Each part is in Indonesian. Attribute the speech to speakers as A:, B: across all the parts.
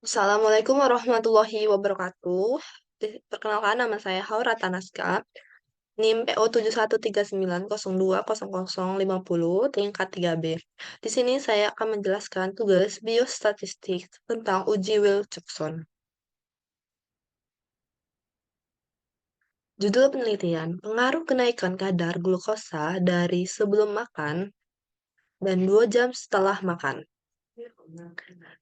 A: Assalamualaikum warahmatullahi wabarakatuh. Perkenalkan nama saya Haura Tanaska, NIM PO 7139020050 tingkat 3B. Di sini saya akan menjelaskan tugas biostatistik tentang uji Wilcoxon. Judul penelitian, pengaruh kenaikan kadar glukosa dari sebelum makan dan 2 jam setelah makan.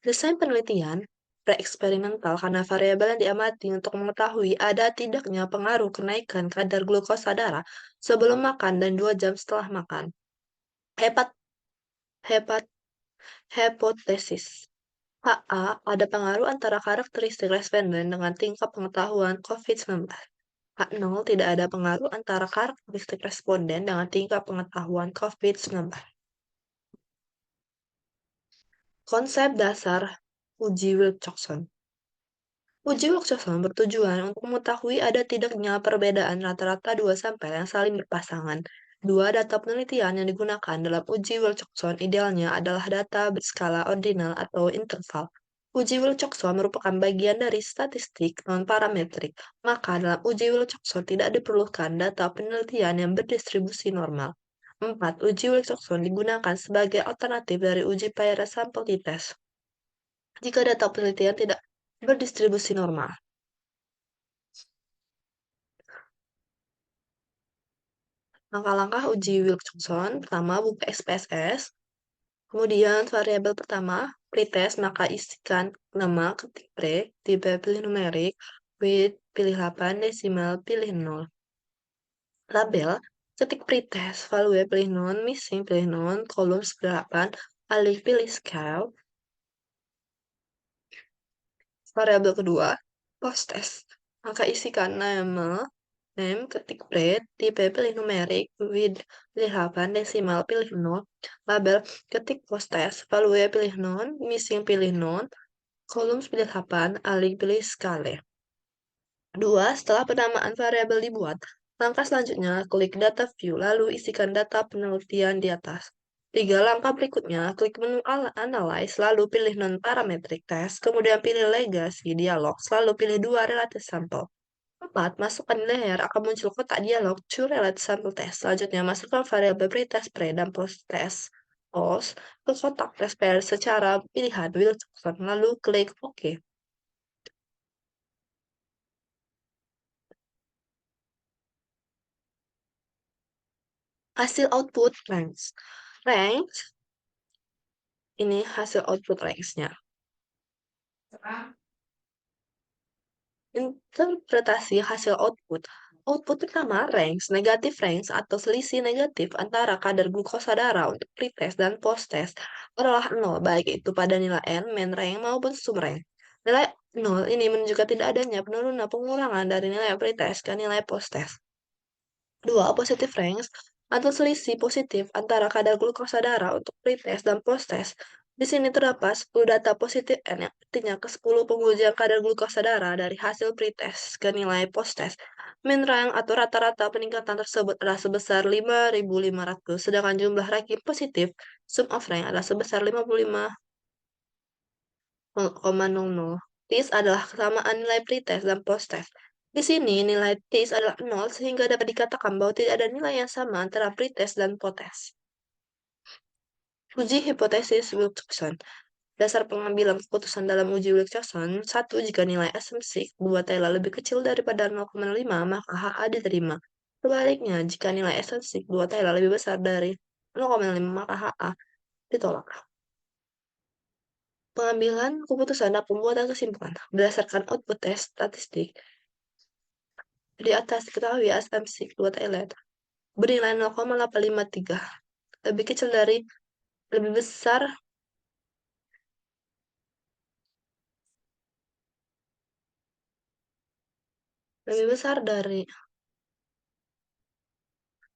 A: Desain penelitian pre-eksperimental karena variabel yang diamati untuk mengetahui ada tidaknya pengaruh kenaikan kadar glukosa darah sebelum makan dan 2 jam setelah makan. Hepat, hepat, Hipotesis HA ada pengaruh antara karakteristik responden dengan tingkat pengetahuan COVID-19. H0 tidak ada pengaruh antara karakteristik responden dengan tingkat pengetahuan COVID-19. Konsep dasar uji Wilcoxon. Uji Wilcoxon bertujuan untuk mengetahui ada tidaknya perbedaan rata-rata dua sampel yang saling berpasangan. Dua data penelitian yang digunakan dalam uji Wilcoxon idealnya adalah data berskala ordinal atau interval. Uji Wilcoxon merupakan bagian dari statistik non-parametrik, maka dalam uji Wilcoxon tidak diperlukan data penelitian yang berdistribusi normal. 4. Uji Wilcoxon digunakan sebagai alternatif dari uji Peyer sampel t-test jika data penelitian tidak berdistribusi normal. Langkah-langkah uji Wilcoxon, pertama buka SPSS, kemudian variabel pertama, pretest, maka isikan nama, ketik pre, tipe pilih numerik, with, pilih 8, desimal, pilih 0. Label, ketik pretest, value, pilih non, missing, pilih non, kolom 8, alih, pilih scale. Variabel kedua, post test, maka isikan nama, name, ketik bread, tipe pilih numerik, with, pilih 8, desimal, pilih 0, label, ketik post test, value pilih non, missing pilih non, kolom pilih 8, alih pilih skala. 2. Setelah penamaan variabel dibuat, langkah selanjutnya klik data view, lalu isikan data penelitian di atas. 3. Langkah berikutnya, klik menu Analyze, lalu pilih Non-Parametric Test, kemudian pilih Legacy Dialog, lalu pilih 2 Related Sample. 4. Masukkan di layar akan muncul kotak dialog Two Related Sample Test. Selanjutnya, masukkan variabel pretest pre dan post test post ke kotak test pair secara pilihan Wilcoxon, lalu klik OK. Hasil output ranks. Ranks, ini hasil output ranks-nya. Interpretasi hasil output. Output pertama, ranks, negatif ranks atau selisih negatif antara kadar glukosa darah untuk pretest dan post-test adalah 0, baik itu pada nilai N, main rank, maupun sum rank. Nilai 0 ini menunjukkan tidak adanya penurunan pengurangan dari nilai pretest ke nilai post-test. 2. Positive ranks atau selisih positif antara kadar glukosa darah untuk pretest dan post-test. Di sini terdapat 10 data positif N yang artinya ke-10 pengujian kadar glukosa darah dari hasil pretest ke nilai post-test. Mean rank atau rata-rata peningkatan tersebut adalah sebesar 5.500, sedangkan jumlah ranking positif sum of rank adalah sebesar 55,00. TIS adalah kesamaan nilai pretest dan post-test. Di sini, nilai TIS adalah 0 sehingga dapat dikatakan bahwa tidak ada nilai yang sama antara pretest dan post-test. Uji hipotesis Wilcoxon. Dasar pengambilan keputusan dalam uji Wilcoxon, 1. Jika nilai asumsi kedua Taylor lebih kecil daripada 0,5, maka HA diterima. Sebaliknya, jika nilai asumsi kedua Taylor lebih besar dari 0,5, maka HA ditolak. Pengambilan keputusan dan pembuatan kesimpulan berdasarkan output tes statistik. Di atas diketahui asumsi kedua Thailand bernilai 0,853, lebih kecil dari, lebih besar, lebih besar dari,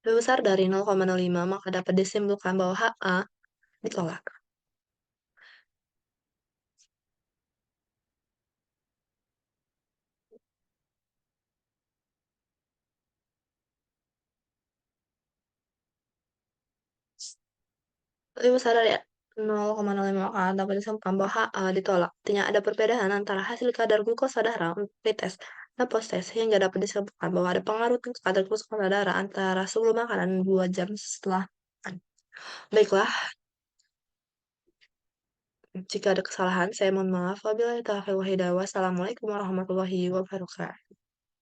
A: lebih besar dari 0,05, maka dapat disimpulkan bahwa HA ditolak. Lebih besar dari 0,05 dapat disebutkan bahwa HA ditolak. Artinya ada perbedaan antara hasil kadar glukosa darah untuk pretest dan posttest sehingga dapat disebutkan bahwa ada pengaruh tingkat kadar glukosa darah antara sebelum makan dan 2 jam setelah makan. Baiklah, jika ada kesalahan saya mohon maaf. Wabillahi taufiq wal hidayah. Wassalamualaikum warahmatullahi wabarakatuh.